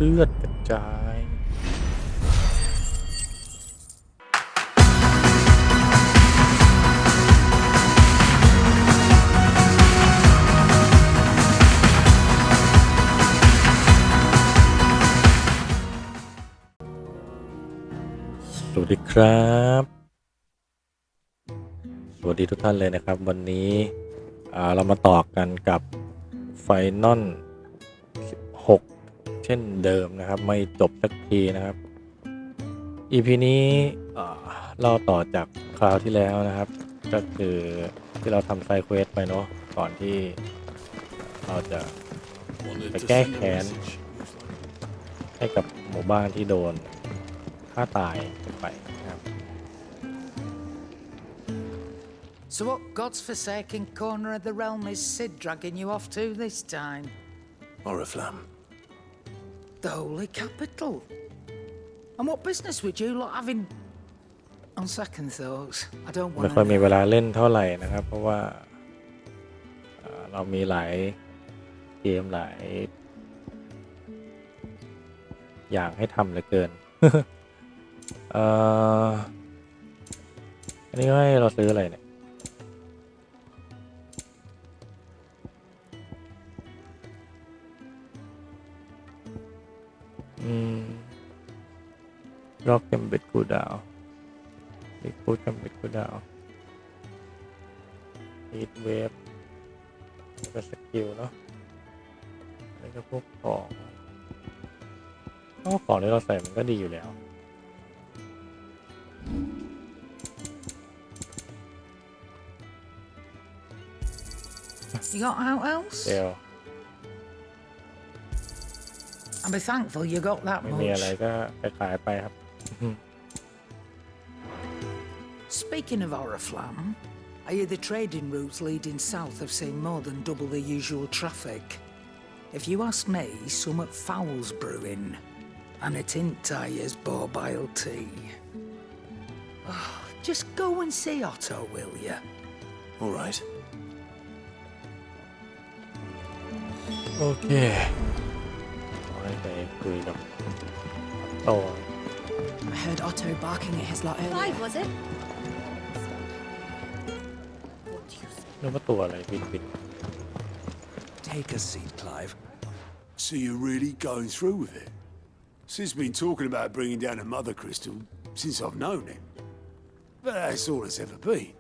ลือดกระจายสวัสดีครับสวัสดีทุกท่านเลยนะครับวันนี้เรามาต่อกันกับไฟนอล16เช่นเดิมนะครับไม่จบสักทีนะครับ EP นี้เราต่อจากคราวที่แล้วนะครับก็คือที่เราทำไซด์เควสไปเนาะก่อนที่เราจะไปแก้แค้นให้กับหมู่บ้านที่โดนฆ่าตายไปนะครับ So what God's forsaken corner of the realm is Sid dragging you off to this time? Oriflamme. The holy capital. And what business would you lot having? On second thoughts, I don't want ไม่ค่อยมีเวลาเล่นเท่าไหร่นะครับเพราะว่าเรามีหลายเกมหลายอย่างให้ทำเหลือเกิน อันนี้ให้เราซื้ออะไรเนี่ยล็อกเกมเบ็ดกูดาวรีคูดกับเบ็ดกูดาวฮีทเวฟก็สกิลเนาะแล้วก็พวกของที่เราใส่มันก็ดีอยู่แล้ว You got out else? เซล I'll be thankful you got that ไม่มีอะไร much. ก็ขายไปครับ Speaking of Oriflamme, I hear the trading routes leading south have seen more than double the usual traffic. If you ask me, somewhat foul's brewing, and it ain't Tyre's borbile tea. Oh, just go and see Otto, will you? All right. โอเคไปคุยกับโต I heard Otto barking at his lot earlier. Clive, was it? นึกว่าตัวอะไรบิน Take a seat, Clive. So you're really going through with it? Sid's been talking about bringing down a mother crystal since I've known him. But that's all it's ever been.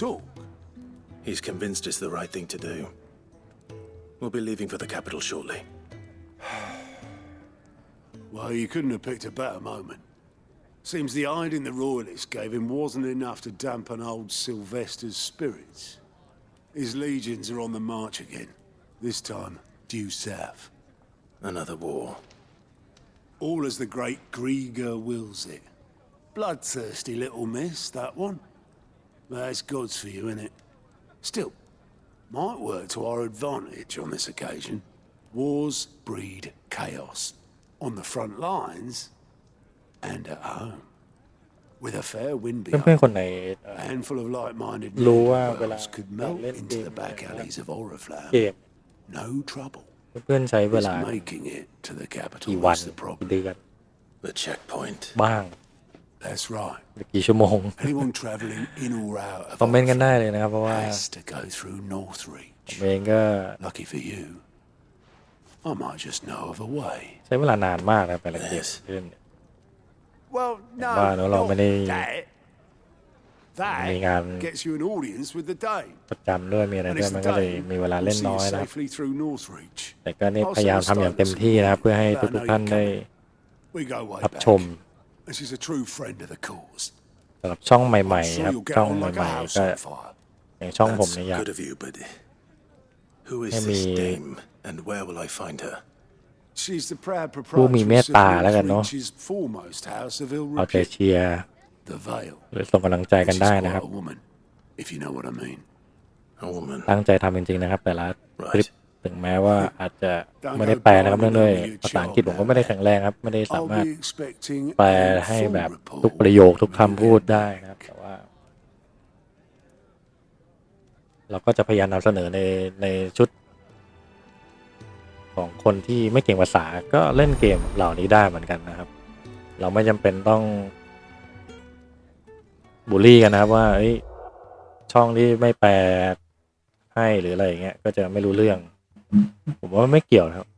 Talk. He's convinced it's the right thing to do. We'll be leaving for the capital shortly. Well, you couldn't have picked a better moment. Seems the hiding the royalists gave him wasn't enough to dampen old Sylvester's spirits. His legions are on the march again, this time due south. Another war. All as the great Grieger wills it. Bloodthirsty little miss, that one. That's God's for you, innit? Still, might work to our advantage on this occasion. Wars breed chaos. On the front lines and at home. With a fair wind เพื่อน behind, ๆคนไหน a handful of like-minded รู้ว่าเวลา girls could melt เล่น into เกม the back alleys of เก Oriflamme. ม No trouble. เพื่อนๆใช้เว It's ลา making it to the กี่ capital วัน is the กี่ problem. เดือน The checkpoint. บ้าง That's right. หรือกี่ชั่วโมง Anyone travelling in or out of คอมเมนต์กันได้ Oriflamme เลยนะครับเพราะว่า has to go through Northreach. ผมเองก็ Lucky for you, I might just know of a way. ใช้เวลานานมากนะแต่ละเกมเล่น Well, no, Bah, no, notไม่ได้ that. มีงาน That gets you an audience with the Dane. ประจำด้วยมีอะไร And ด้วย it's มัน the ก็เลย Dane มีเวลาเล่น who'll น้อย see you นะครับ safely through Northreach. แต่ก็นี่พยายามทำอย่างเต็มที่นะครับเพื่อให้ทุกๆท่านได้ We go way รับ back. ชม And she's a true friend of the cause. สำหรับช่องใหม่ I'm ๆ sure ครับ you'll ช่ get อง on ให like ม่ a house ๆก็ on fire. อย่างช่องผม That's เนี่ยอยาก good of you, but who is Hey, this me- dame, and where will I find her? She's the proud ผู้มีเมต proprietress ตา of แล้วกันเนาะ Northreach's foremost house of ill เอาใจ repute, เชียร์ the Vale. หรือส่งกำลังใจ And กัน she's ได้ quite นะครับ a woman, if you know what I mean. A woman. ตั้งใจทำจริงๆนะครับแต่ละคลิป Right. ถึงแม้ว่าอาจจะไม่ได้แปลนะครับเนื่องด้วยภาษาอังกฤษผมก็ไม่ได้แข็งแรงครับไม่ได้สา I'll มารถ be expecting แปล a ให้ full แบบทุก report ประโยคทุก when คำ you พูด get ได้นะครับแต่ว่า เราก็จะพยายามนำเสนอในชุด ของคนที่ไม่เก่งภาษาก็เล่นเกมเหล่านี้ได้เหมือนกันนะครับเราไม่จำเป็นต้องบูลลี่กันนะครับว่าช่องที่ไม่แปลให้หรืออะไรอย่างเงี้ยก็จะไม่รู้เรื่องผมว่าไม่เกี่ยวนะครับ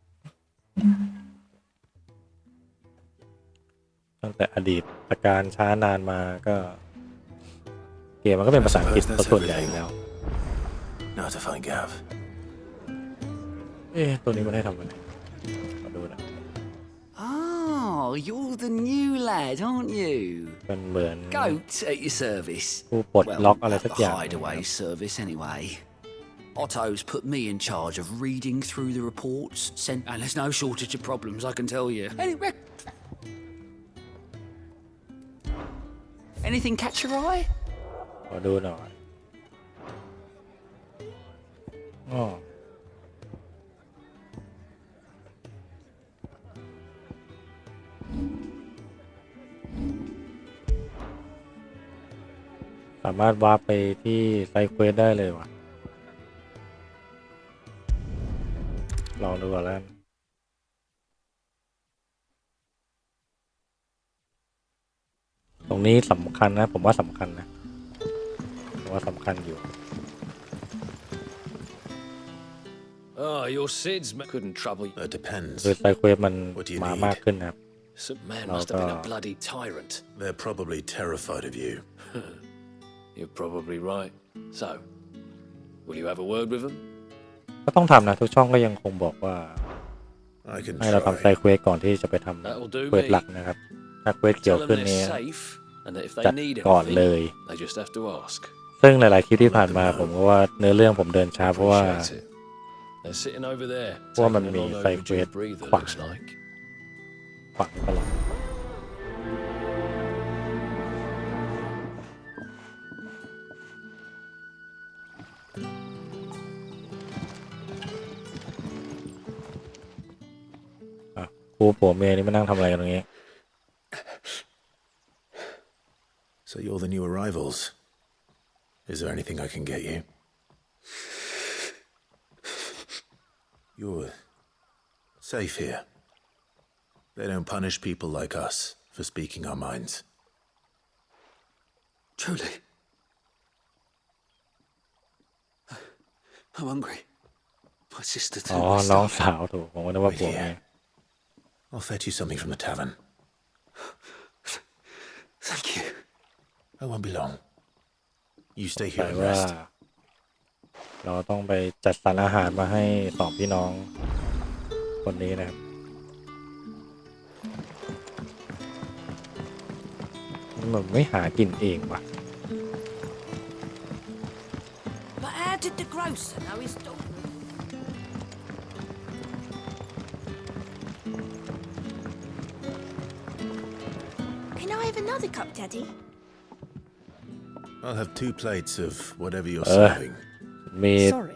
ตั้งแต่อดีตการช้านานมาก็เกมมันก็เป็นภาษาอังกฤษส่วนใหญ่แล้ว Now to find Gav. ตัวนี้มันให้ทำอะไรมาดูนะ Oh, you're the new lad, aren't you? เป็นเหมือน Goat at your service. ผู้ปลดล็อกอะไรสัก the อย่าง hideaway service, anyway. Otto's put me in charge of reading through the reports, and there's no shortage of problems, I can tell you. Anyway, anything catch your eye? ขอดูหน่อยอ๋อสามารถวาร์ปไปที่ไซต์เควสได้เลยว่ะลองดูก่อนแล้วตรงนี้สำคัญนะผมว่าสำคัญนะผมว่าสำคัญอยู่ Oh, your SIDS couldn't trouble you. It depends. คือไซเควสมันมามากขึ้นนะครับ Some man must have been a bloody tyrant. They're probably terrified of you. You're probably right. So, will you have a word with them? ก็ต้องทำนะทุกช่องก็ยังคงบอกว่า I can ให้เราทำไซ try. เควสก่อนที่จะไปทำ That'll do เควส me. หลักนะครับถ้าเควสเกี่ยว Tell ขึ้น them นี้ they're safe, and that if จัด they need ก่อนเลย anything, they just have to ask. ซึ่งหลายๆคลิปที่ผ่านมาผมก็ว่าเนื้อเรื่องผมเดินช้าเพราะว่า Appreciate it. They're sitting over there, Well, taking a man, long me, safe overdue with breather, quack. looks like. ขวางตลอดครูผัวเมียนี่มานั่งทำอะไรกันตรงนี้ So you're the new arrivals. Is there anything I can get you? You're safe here. They don't punish people like us for speaking our minds. Truly. I'm hungry. My sister อ๋อ too. น้องสาวถูกผมก็นึกว่าผัวเมีย I'll fetch you something from the tavern. Thank you. I won't be long. You stay แต่ here and ว่า rest. เราต้องไปจัดสรรอาหารมาให้สองพี่น้องคนนี้นะครับมันไม่หากินเองว่ะ But how did the grocer know his daughter? Can I have another cup, Daddy? I'll have 2 plates of whatever you're Uh. serving. มี Sorry.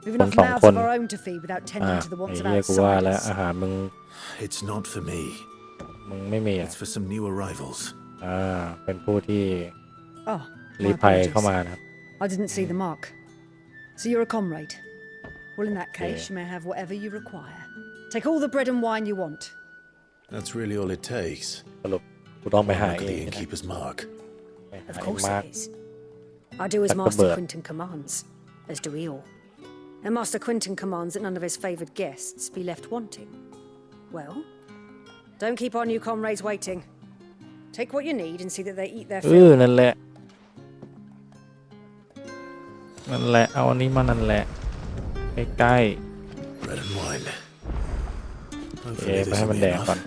We've Con enough song mouths con. of our own to feed without อ่า tending to the ไอ้ wants of เหี้ยกูว่าแล้ว outsiders. อาหารมึง It's not for me. ไม่มีอ่ะ It's for some new arrivals. เป็นผู้ที่ Oh, ลี้ my ภัยเข้า apologies. มานะครับ I didn't see the mark. So you're a comrade. Well, in that case, Yeah. you may have whatever you require. Take all the bread and wine you want. That's really all it takes. สรุปกูต้องไปหา Look เอ at the งนะ innkeeper's mark. ไปหา Of ไอ้ course มาร์ it ค is. I do as That's the Master bird. Quinton commands, as do we all. And Master Quinton commands that none of his favoured guests be left wanting. Well, don't keep our new comrades waiting. Take what you need and see that they eat their เอ fill. นั่นแหละเอาอันนี้มานั่นแหละใกล้ Bread and wine. ๆ Hopefully ไป this ให้ will มัน be แดง enough. ก่อน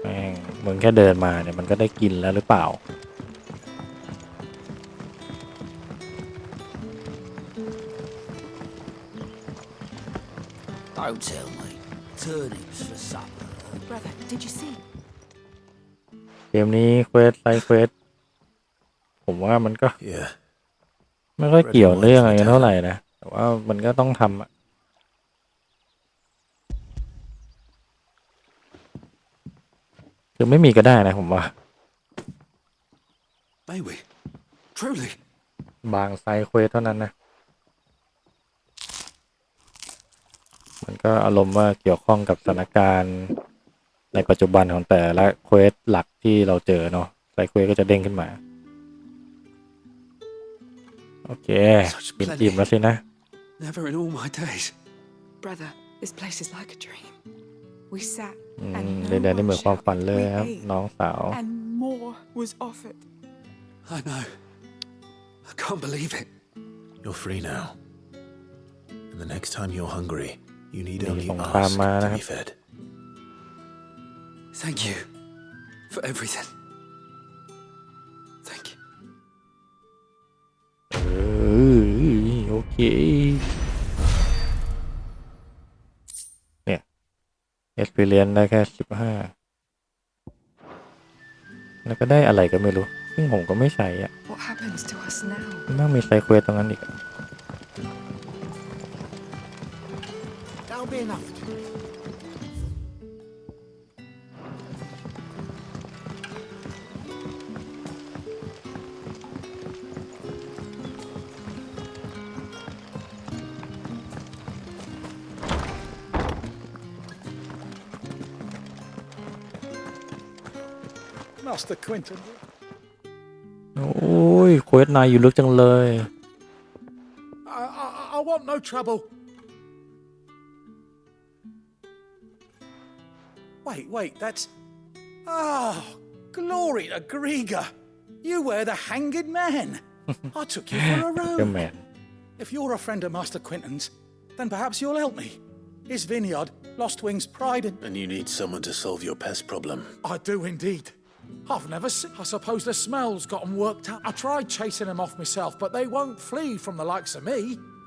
แม่งมึงแค่เดินมาเนี่ยมันก็ได้กินแล้วหรือเปล่า Don't tell me. Turnips for supper. Brother, did you see? เกมนี้เควสไซด์เควสผมว่ามันก็ Yeah. ไม่ค่อยเกี่ยวเรื่องอะไรกันเท่าไหร่นะแต่ว่ามันก็ต้องทำอะคือไม่มีก็ได้นะผมว่า May we? Truly. บางไซด์เควสเท่านั้นนะ มันก็อารมณ์ว่าเกี่ยวข้องกับสถานการณ์ในปัจจุบันของแต่ละเควสหลักที่เราเจอเนาะไซเควสก็จะเด้งขึ้นมาโอเคกินอิ่มแล้วสินะ Never in all my days. Brother, this place is like a dream. We sat เดี๋ยวนี่เหมือนความฝันเลยครับน้องสาว and more was offered. I know. I can't believe it. You're free now. And the next time you're hungry, you need only สงคราม ask มานะ to ครับ be fed. Thank you for everything. Thank you. โอเคเนี่ย experience ได้แค่15แล้วก็ได้อะไรก็ไม่รู้ซึ่งผมก็ไม่ใช้อ่ะ What happens to us now? ต้องมีไซเควสตรงนั้นอีก That'll be enough. Master Quentin. โอ้ยเควสนายอยู่ลึกจังเลย I want no trouble. Wait, that's... Oh, glory to Griga. You were the hanged man. I took you for a road. man. If you're a friend of Master Quentin's, then perhaps you'll help me. His vineyard, Lost Wing's pride and... And you need someone to solve your pest problem. I do indeed. I've never seen... I suppose the smell's got 'em worked up. I tried chasing them off myself, but they won't flee from the likes of me.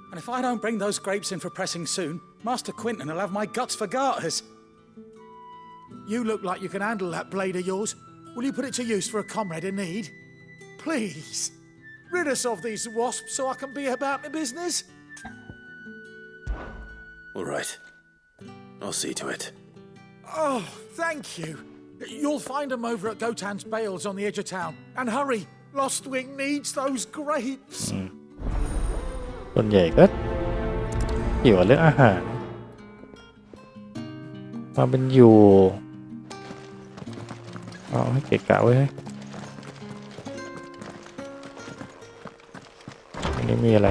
And if I don't bring those grapes in for pressing soon, Master Quentin will have my guts for garters. You look like you can handle that blade of yours. Will you put it to use for a comrade in need? Please, rid us of these wasps so I can be about my business. All right. I'll see to it. Oh, thank you. You'll find them over at Gotan's Bales on the edge of town. And hurry, Lost Wing needs those grapes. ส่วนใหญ่ก็เกี่ยวกับเรื่องอาหารความเป็นอยู่เอาให้เกะกะไว้ให้อันนี้มีอะไร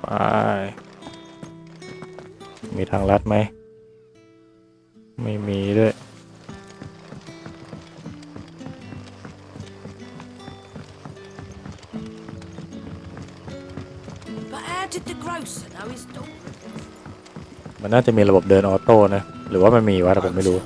ไปมีทางลัดไหมไม่มีด้วย But how did the grocer know his daughter? มันน่าจะมีระบบเดินออโต้นะหรือว่ามันมีวะแต่ผมไม่รู้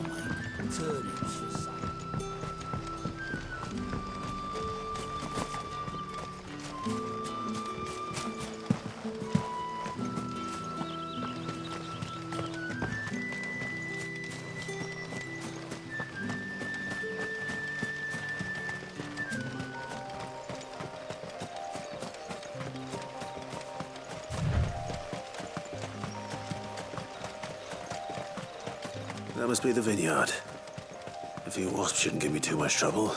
That must be the vineyard. A few wasps shouldn't give me too much trouble.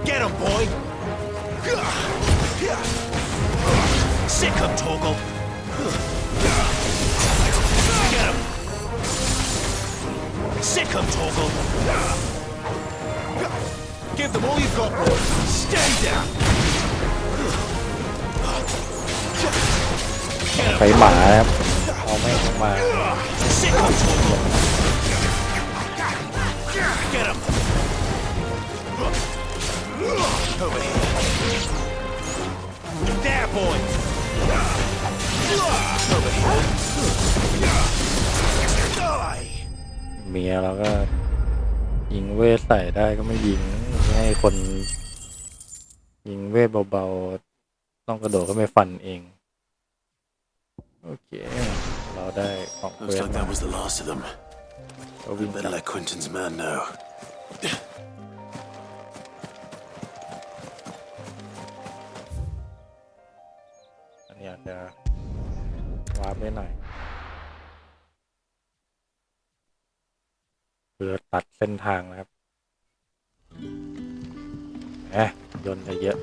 Get him, boy! Sick him, Torgal! Get him! Sick him, Torgal! Give them all you've got, boy! Stay down! ใช้หมาครับเอาไม่มา Sick him, Torgal! Get him! Over here. There, boy! Over here. Die! เมียเราก็ยิงเวทใส่ได้ก็ไม่ยิงให้คนยิงเวทเบาๆต้องกระโดดก็ไม่ฟันเองโ โอเคเราได้ของเคว Looks ส like that was the last of them. ก็วิ่ง Better let Quentin's man know. อันนี้อาจจะวาร์ปได้หน่อยเพื่อตัดเส้นทางนะครับยนต์จะเยอะ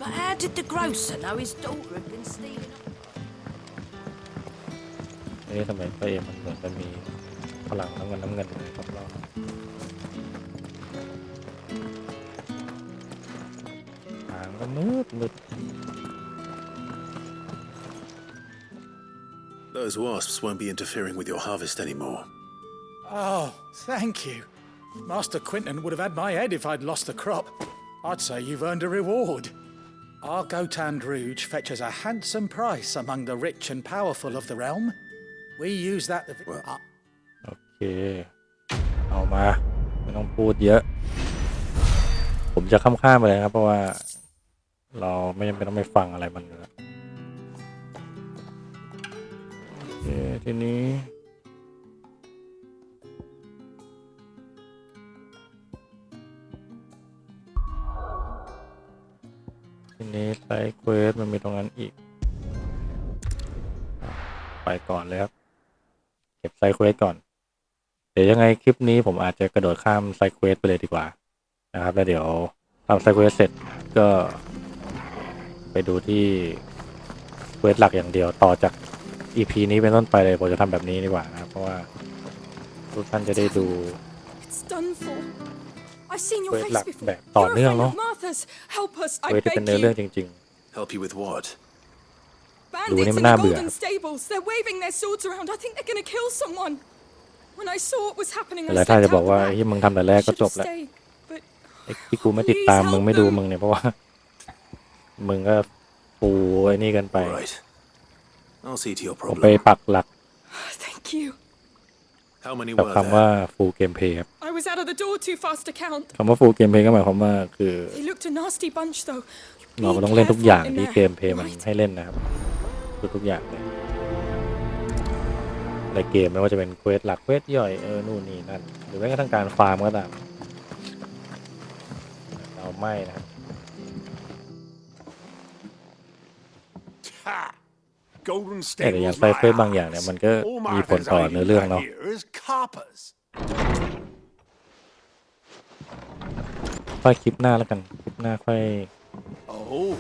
But how did the grocer know his daughter had been stealing? ทำไมพระเอกมันเหมือนจะมีพลังน้ำเงินเลยครับเราทางก็มืด Those wasps won't be interfering with your harvest anymore. Oh, thank you. Master Quentin would have had my head if I'd lost the crop. I'd say you've earned a reward. Our Gotand Rouge fetches a handsome price among the rich and powerful of the realm. We use that... โอเคเอามาไม่ต้องพูดเยอะผมจะข้ามไปเลยครับเพราะว่าเราไม่จำเป็นต้องไปฟังอะไรมันเลยโอเคทีนี้ไซด์เควสมันมีตรงนั้นอีกไปก่อนเลยครับเก็บไซด์เควสก่อนเดี๋ยวยังไงคลิปนี้ผมอาจจะกระโดดข้ามไซด์เควสไปเลยดีกว่านะครับแล้วเดี๋ยวทำไซด์เควสเสร็จก็ไปดูที่เควสหลักอย่างเดียวต่อจาก EP นี้เป็นต้นไปเลยผมจะทำแบบนี้ดีกว่านะครับเพราะว่าทุกท่านจะได้ดูเควสหลักแบบต่อเนื่องเนาะเควสที่เป็นเนื้อเรื่องจริงๆ Help you with what? ดูนี่มันน่าเบื่อแล้วถ้าจะบอกว่าที่มึงทำแต่แรกก็จบแล้วไอ้ที่กูไม่ติดตามมึงไม่ดูมึงเนี่ยเพราะว่ามึงก็ปูไอ้นี่กันไปผมไปปักหลักกับคำว่า full gameplay ครับคำว่า full gameplay ก็หมายความว่าคือเราต้องเล่นทุกอย่างที่เกมเพลย์มันให้เล่นนะครับทุกอย่างเลยในเกมไม่ว่าจะเป็นเควสหลักเควสย่อยนู่นนี่นั่นหรือแม้กระทั่งการฟาร์มก็ตามเราไม่นะครับแต่อย่างไซเฟสบางอย่างเนี่ยมันก็มีผลต่อเนื้อเรื่องเนาะค่อยคลิปหน้าแล้วกันคลิปหน้าค่อย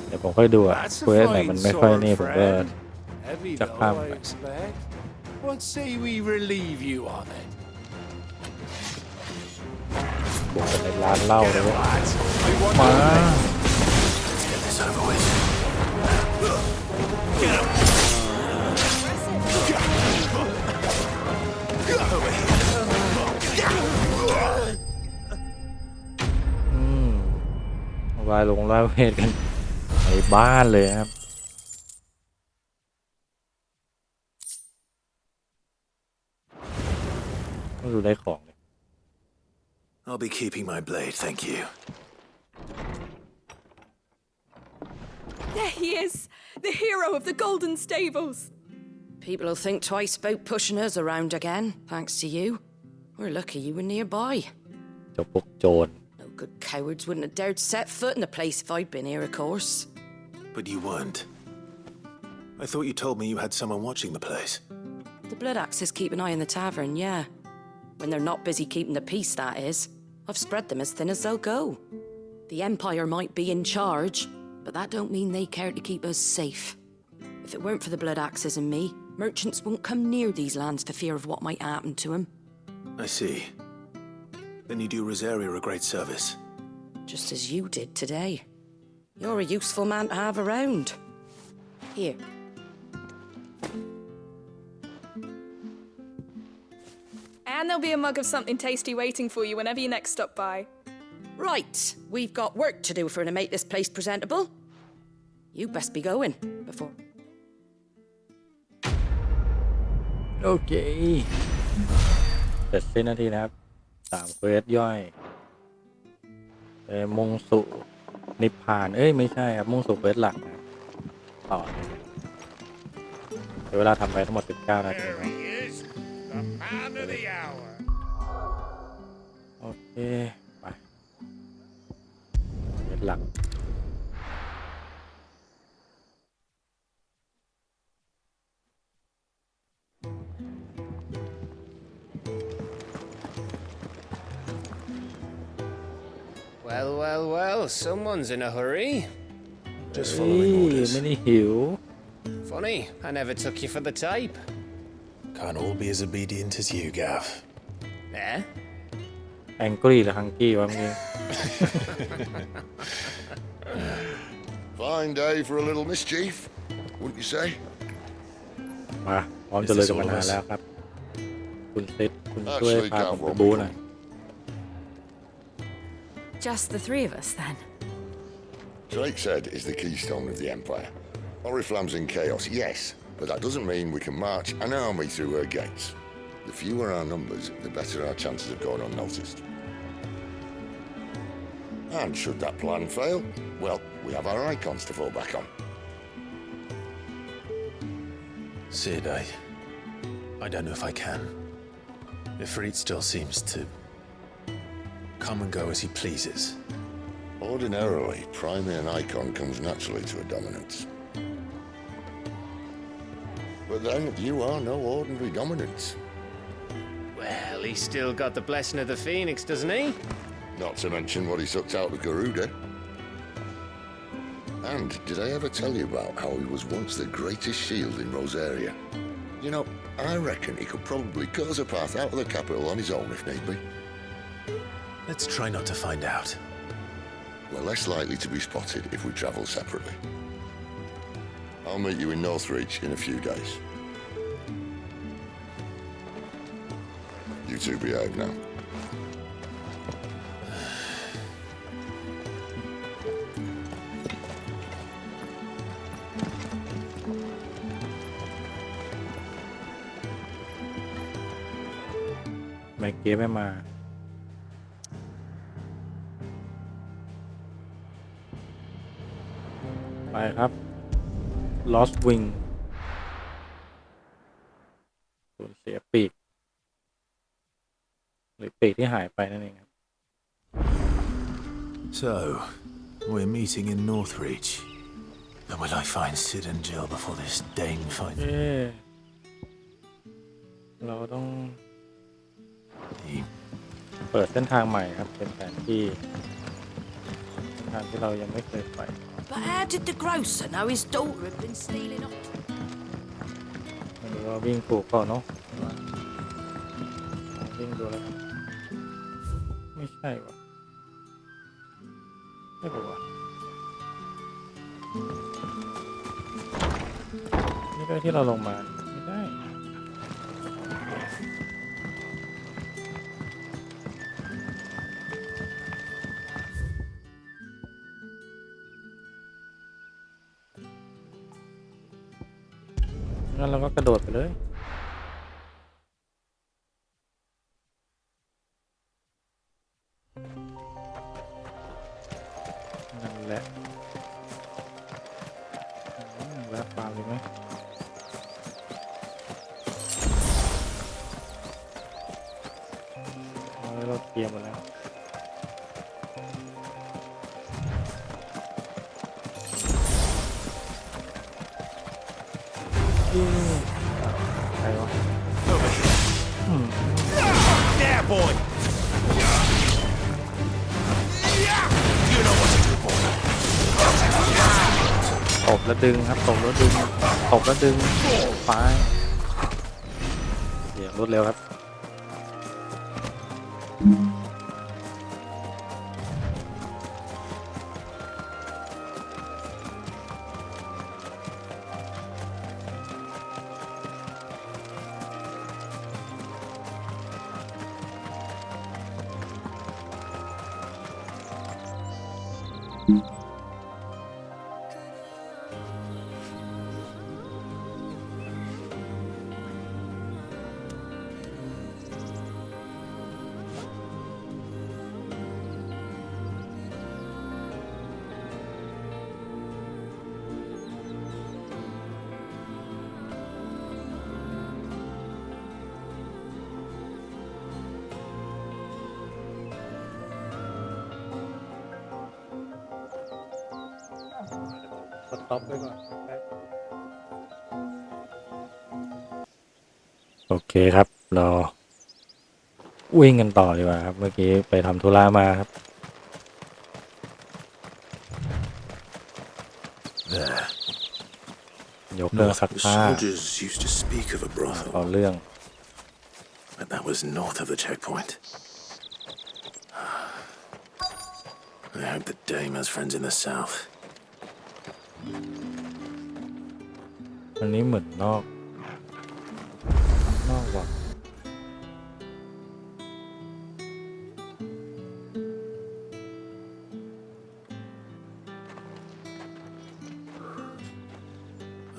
เดี๋ยวผมค่อยดูอะเควสไหนมันไม่ค่อยนี่ผมก็จะข้ามไปบุกไปในร้านเหล้าเลยมาวายลงล่าเวทกันในบ้านเลยครับต้องดูได้ของเลย I'll be keeping my blade, thank you. There he is, the hero of the Golden Stables. People will think twice about pushing us around again, thanks to you. We're lucky you were nearby. เจ้าพวกโจร Good cowards wouldn't have dared set foot in the place if I'd been here, of course. But you weren't. I thought you told me you had someone watching the place. The Blood Axes keep an eye on the tavern, yeah. When they're not busy keeping the peace, that is. I've spread them as thin as they'll go. The Empire might be in charge, but that don't mean they care to keep us safe. If it weren't for the Blood Axes and me, merchants won't come near these lands for fear of what might happen to them. I see. Then you do Rosaria a great service. Just as you did today. You're a useful man to have around. Here. And there'll be a mug of something tasty waiting for you whenever you next stop by. Right. We've got work to do for to make this place presentable. You best be going before... Okay. เสร็จสิ้นนาทีนะครับ3เควสย่อยมงสุ นิพพานเอ้ยไม่ใช่ครับมุ่งสู่เควสหลักนะต่อเวลาทำไปทั้งหมด19 นาทีครับโอเคไปเควสหลักWell, someone's in a hurry. Just following orders. ไม่ได้หิว Funny, I never took you for the type. Can't all be as obedient as you, Gav. Eh? แองกี้หรือฮังกี้วะเมื่อกี้ Fine day for a little mischief, wouldn't you say? มาพร้อมจะเลยกันมานานแล้วครับคุณเซตคุณช่วยพาผมไปบู๊หน่อย Just the three of us, then? Drake said is the keystone of the Empire. Oriflamme's in chaos, yes, but that doesn't mean we can march an army through her gates. The fewer our numbers, the better our chances of going unnoticed. And should that plan fail, well, we have our icons to fall back on. Sid, I don't know if I can. Ifrit still seems to come and go as he pleases. Ordinarily, priming an icon comes naturally to a dominance. But then, you are no ordinary dominance. Well, he's still got the blessing of the Phoenix, doesn't he? Not to mention what he sucked out of Garuda. And did I ever tell you about how he was once the greatest shield in Rosaria? You know, I reckon he could probably cut us a path out of the capital on his own if need be. Let's try not to find out. We're less likely to be spotted if we travel separately. I'll meet you in Northreach in a few days. You two behave now. แม็กเก้ไม่มาไปครับ Lost Wing สูญเสียปีกหรือปีกที่หายไปนั่นเองครับ So, we're meeting in Northreach. And will I find Sid and Jill before this Dane finds me? เราต้องเปิดเส้นทางใหม่ครับเป็นแผนที่ทางที่เรายังไม่เคยไป But how did the grocer know his daughter had been stealing off? ไม่รู้ว่าวิ่งถูกเปล่าเนาะวิ่งดูแล้วไม่ใช่วะไม่รู้ว่านี่ก็ที่เราลงมาไม่ได้งั้นเราก็กระโดดไปเลยนั่นแหละแวะฟาร์มเลยไหมเราเตรียมมาแล้วใครวะ There, boy! You know what to do, boy. ตบแล้วดึงครับตบแล้วดึงตบแล้วดึงไปเสียงรวดเร็วครับ สต็อปไว้ก่อนโอเคครับเราวิ่งกันต่อดีกว่าครับเมื่อกี้ไปทำธุระมาครับ There. ยกเครื่องซัก The ผ้า soldiers used to speak of a เอา brothel, เรื่อง but that was north of the checkpoint. I hope the dame has friends in the south. อันนี้เหมือนนอกว่ะ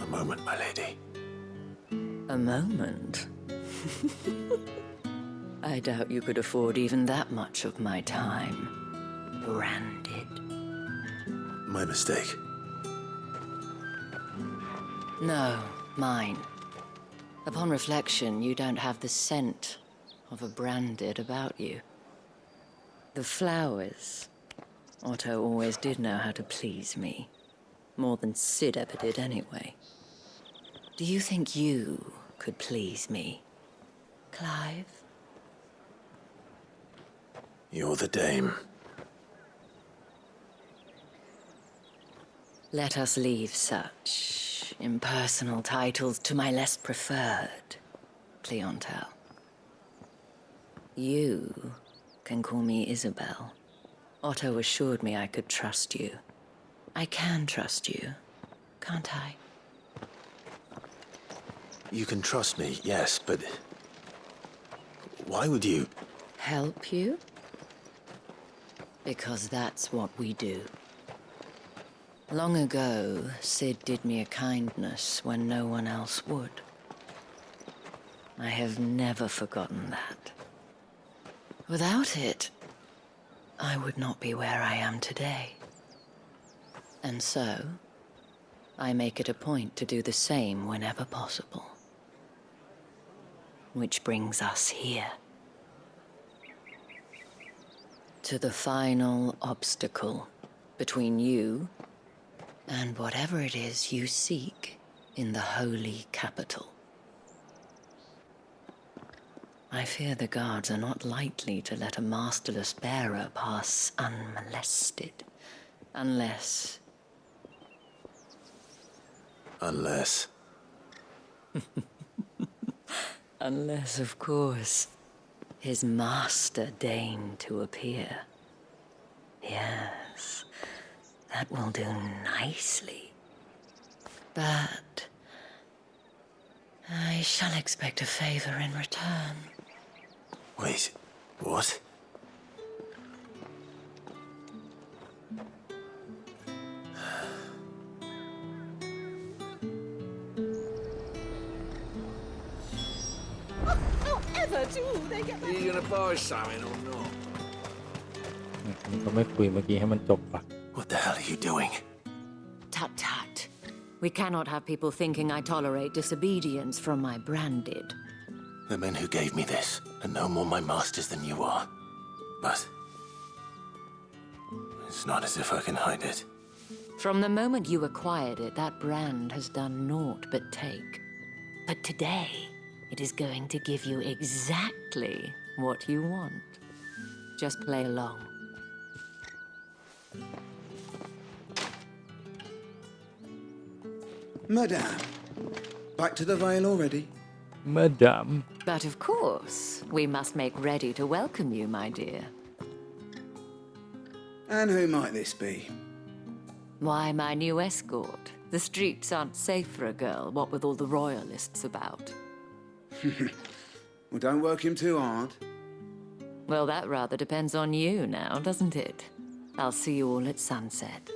A moment, my lady. A moment? I doubt you could afford even that much of my time. Branded. My mistake. No, mine. Upon reflection, you don't have the scent of a branded about you. The flowers. Otto always did know how to please me. More than Sid ever did anyway. Do you think you could please me, Clive? You're the dame. Let us leave such impersonal titles to my less preferred clientele. You can call me Isabel. Otto assured me I could trust you. I can trust you, can't I? You can trust me, yes, but why would you? Help you? Because that's what we do. Long ago, Sid did me a kindness when no one else would. I have never forgotten that. Without it, I would not be where I am today. And so, I make it a point to do the same whenever possible. Which brings us here. To the final obstacle between you and whatever it is you seek in the holy capital. I fear the guards are not likely to let a masterless bearer pass unmolested, unless... Unless... Unless, of course, his master deigned to appear. Yes, that will do nicely. But I shall expect a favor in return. Wait, what? Are you gonna buy something or not? มันก็ไม่คุยเมื่อกี้ให้มันจบปะ What the hell are you doing? Tut tut. We cannot have people thinking I tolerate disobedience from my branded. The men who gave me this are no more my masters than you are. But... it's not as if I can hide it. From the moment you acquired it, that brand has done naught but take. But today, it is going to give you exactly what you want. Just play along. Madame, back to the Vale already? Madame. But of course, we must make ready to welcome you, my dear. And who might this be? Why, my new escort. The streets aren't safe for a girl, what with all the royalists about. Well, don't work him too hard. Well, that rather depends on you now, doesn't it? I'll see you all at sunset.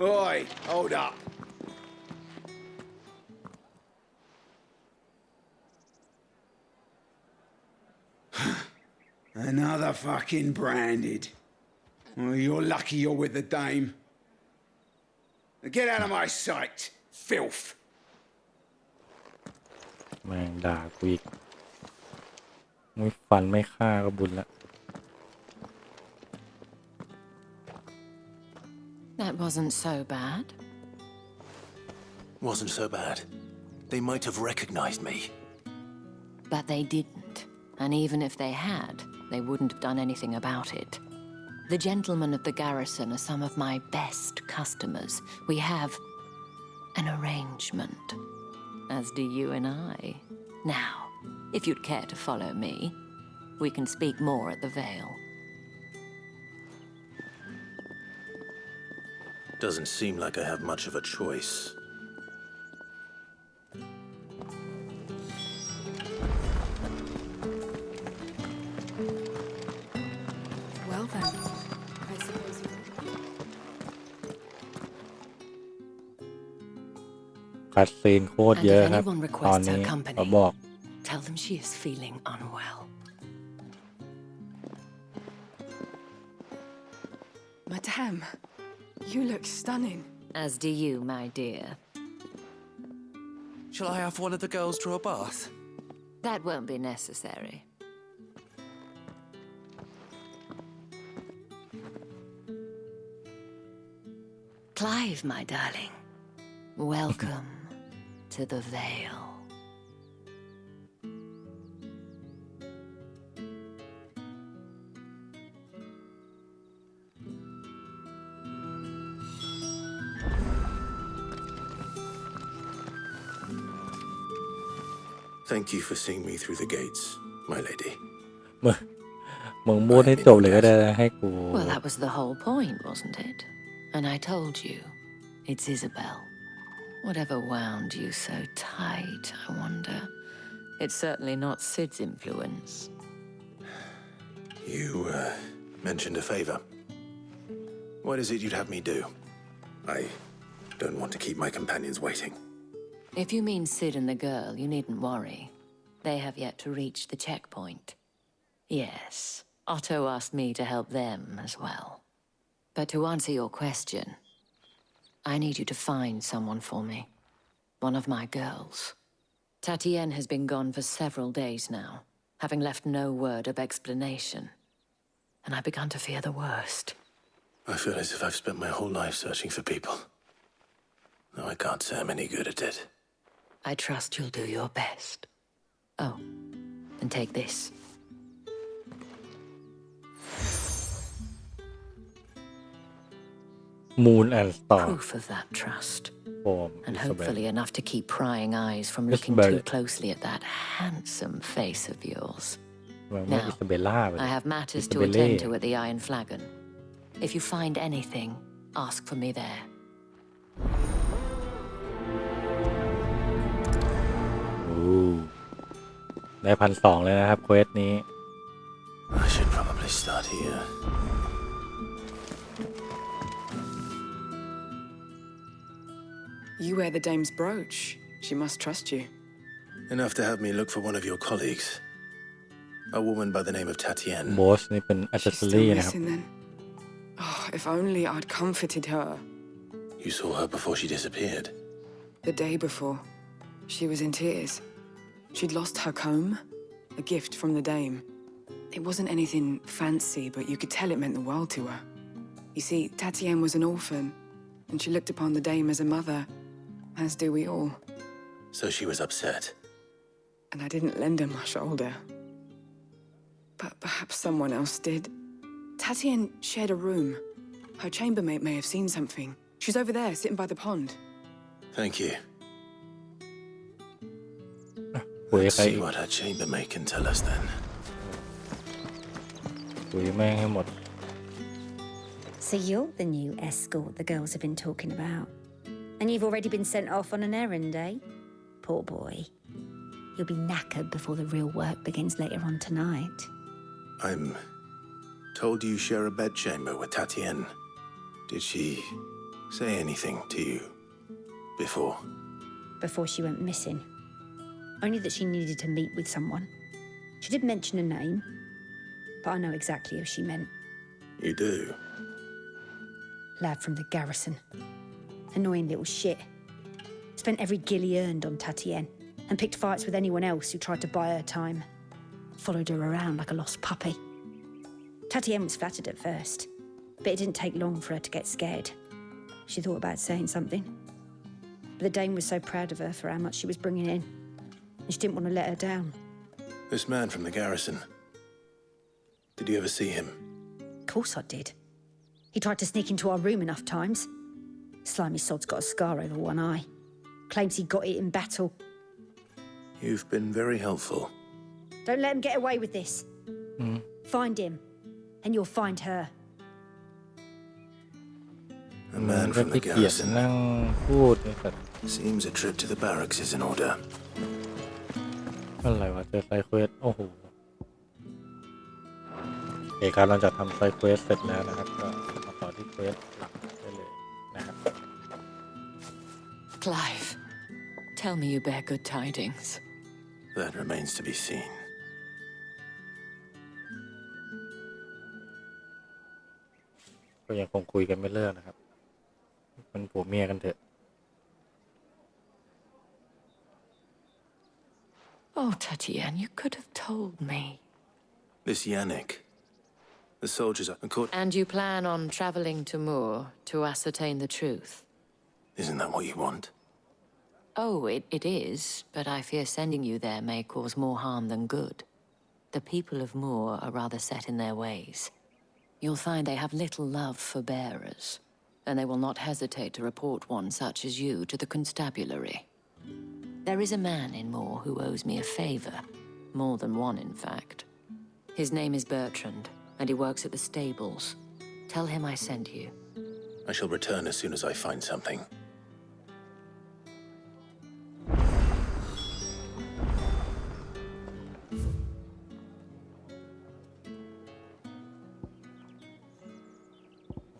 Oi, hold up. Another fucking branded. Well, you're lucky you're with the dame. Now get out of my sight, filth. แม่งด่ากูอีกไม่ฟันไม่ฆ่าก็บุญละ That wasn't so bad. Wasn't so bad. They might have recognized me. But they didn't. And even if they had, they wouldn't have done anything about it. The gentlemen of the garrison are some of my best customers. We have an arrangement, as do you and I. Now, if you'd care to follow me, we can speak more at the Vale. Doesn't seem like I have much of a choice. Well then, I suppose you... คัดซีนโคตรเยอะครับ And if anyone ตอน requests นี้ her company, เขาบอก tell them she is feeling unwell. Madame, you look stunning. As do you, my dear. Shall I have one of the girls draw a bath? That won't be necessary. Clive, my darling, welcome to the Vale. Thank you for seeing me through the gates, my lady. มึงพูดให้จบเลยก็ได้ให้กู Well, that was the whole point, wasn't it? And I told you, it's Isabel. Whatever wound you so tight, I wonder. It's certainly not Sid's influence. You, mentioned a favor. What is it you'd have me do? I don't want to keep my companions waiting. If you mean Sid and the girl, you needn't worry. They have yet to reach the checkpoint. Yes, Otto asked me to help them as well. But to answer your question, I need you to find someone for me. One of my girls. Tatienne has been gone for several days now, having left no word of explanation. And I've begun to fear the worst. I feel as if I've spent my whole life searching for people. Though I can't say I'm any good at it. I trust you'll do your best. Oh, and take this. Moon and Star Proof of that trust. from And Isabel hopefully enough to keep prying eyes from looking Isabel. too closely at that handsome face of yours. หวังว่า Now, อิซาเบลล่าไป I have matters to Isabelle. attend to at the Iron Flagon. If you find anything, ask for me there. โอ้ได้1,200เลยนะครับเควสนี้ I should probably start here. You wear the dame's brooch. She must trust you. Enough to have me look for one of your colleagues. A woman by the name of Tatienne. โบสนี่เป็นอั c เซสซอ She's รี่ still นะครับ missing then. Oh, if only I'd comforted her. You saw her before she disappeared. The day before, she was in tears. She'd lost her comb, a gift from the dame. It wasn't anything fancy, but you could tell it meant the world to her. You see, Tatienne was an orphan, and she looked upon the dame as a mother, as do we all. So she was upset. And I didn't lend her my shoulder. But perhaps someone else did. Tatienne shared a room. Her chambermaid may have seen something. She's over there, sitting by the pond. Thank you. คุย Let's ใคร see what her chambermaid can tell us then. คุยแม่งให้หมด So you're the new escort the girls have been talking about. And you've already been sent off on an errand, eh? Poor boy. You'll be knackered before the real work begins later on tonight. I'm told you share a bedchamber with Tatienne. Did she say anything to you before? Before she went missing. Only that she needed to meet with someone. She did mention a name, but I know exactly who she meant. You do? Lad from the garrison. Annoying little shit. Spent every guil he earned on Tatienne and picked fights with anyone else who tried to buy her time. Followed her around like a lost puppy. Tatienne was flattered at first, but it didn't take long for her to get scared. She thought about saying something. But the Dame was so proud of her for how much she was bringing in. And she didn't want to let her down. This man from the garrison. Did you ever see him? Of course I did. He tried to sneak into our room enough times. Slimy sod's got a scar over one eye. Claims he got it in battle. You've been very helpful. Don't let him get away with this. Find him, and you'll find her. A man from the garrison. Seems a trip to the barracks is in order. อะไรวะเจอไซเควสโอ้โหโอเคครับหลังจากทำไซเควสเสร็จแล้วนะครับก็มาต่อที่เควสหลักได้เลยนะครับ Clive, tell me you bear good tidings. That remains to be seen. ก็ยังคงคุยกันไม่เลิกนะครับมันผัวเมียกันเถอะ Oh, Tatiana, you could have told me. This Yannick. The soldiers are caught. And you plan on traveling to Moor to ascertain the truth? Isn't that what you want? Oh, it is, but I fear sending you there may cause more harm than good. The people of Moor are rather set in their ways. You'll find they have little love for bearers, and they will not hesitate to report one such as you to the constabulary. There is a man in Moor who owes me a favor. More than one, in fact. His name is Bertrand, and he works at the stables. Tell him I sent you. I shall return as soon as I find something.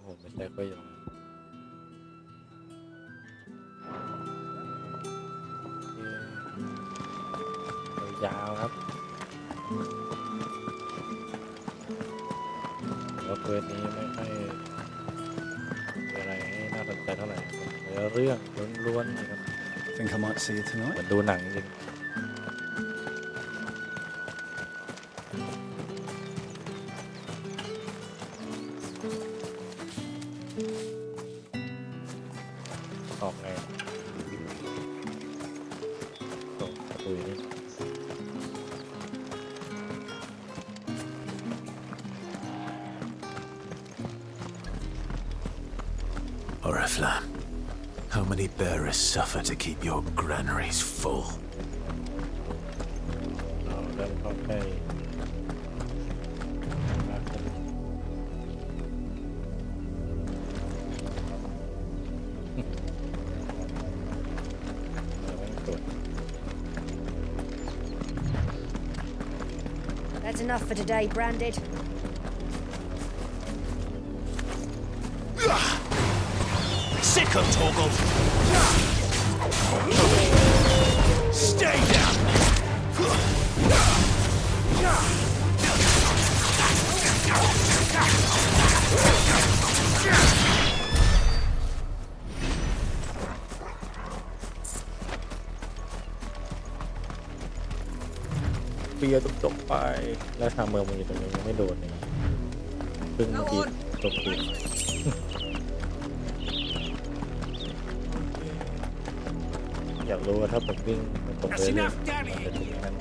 Oh,ไม่ใช่ก็ยังยาวครับแล้วเควสนี้ไม่ค่อยมีอะไรให้น่าสนใจเท่าไหร่เรื่องล้วนๆนะครับ Think I might see you tonight? เหมือนดูหนังจริงออกไงตรงประตูนี้ Oriflamme, how many bearers suffer to keep your granaries full? เราเริ่มเข้าใกล้มากขึ้น That's enough for today, Branded. Sick of Torgal! Stay down! เปียจบไปแล้วทางเมืองมันอยู่ตรงนี้ยังไม่โดนเลยเพิ่งเมื่อกี้จบตีอยากรู้ว่าถ้าผมวิ่งตรงเลยเนี่ยจะถึงนั้น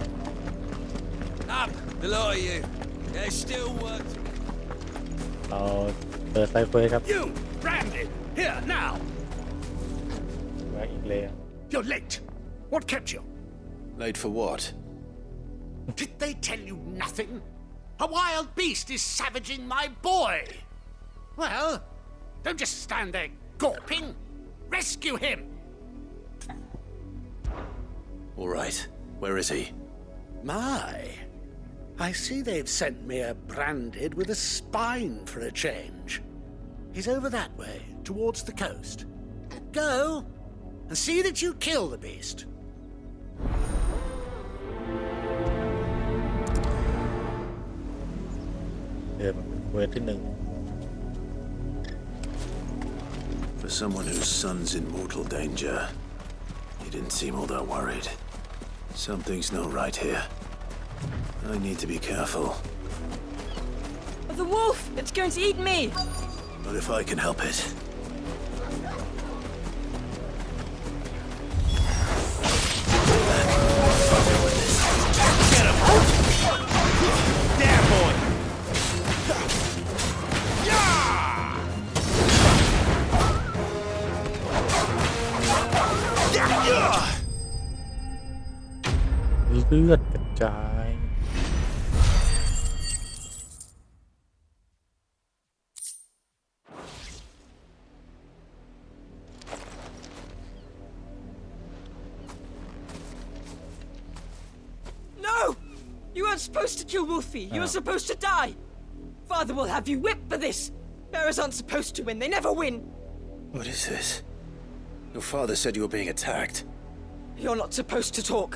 Up below you. There's still work. เราเปิดไซเฟอร์ครับ You, Branded, here now. แวะอีกเลย You're late. What kept you? Late for what? Did they tell you nothing? A wild beast is savaging my boy. Well, don't just stand there gawping. Rescue him. All right. Where is he? My. I see they've sent me a Branded with a spine for a change. He's over that way, towards the coast. Go and see that you kill the beast. For someone whose son's in mortal danger, he didn't seem all that worried. Something's not right here. I need to be careful. The wolf! It's going to eat me! But if I can help it. เลือดกระจาย No! You weren't supposed to kill Wolfie. You were supposed to die. Father will have you whipped for this. Bearers aren't supposed to win. They never win. What is this? Your father said you were being attacked. You're not supposed to talk.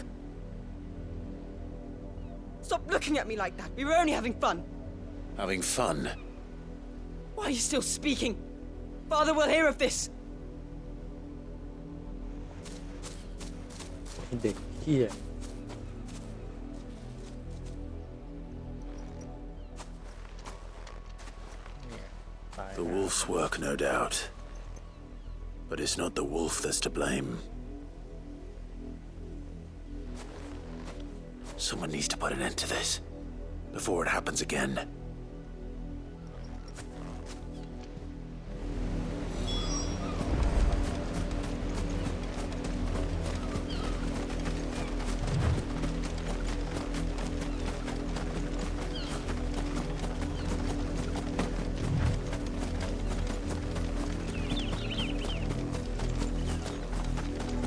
Stop looking at me like that. We were only having fun. Having fun? Why are you still speaking? Father will hear of this. เด็กเหี้ย The wolf's work, no doubt. But it's not the wolf that's to blame. Someone needs to put an end to this before it happens again.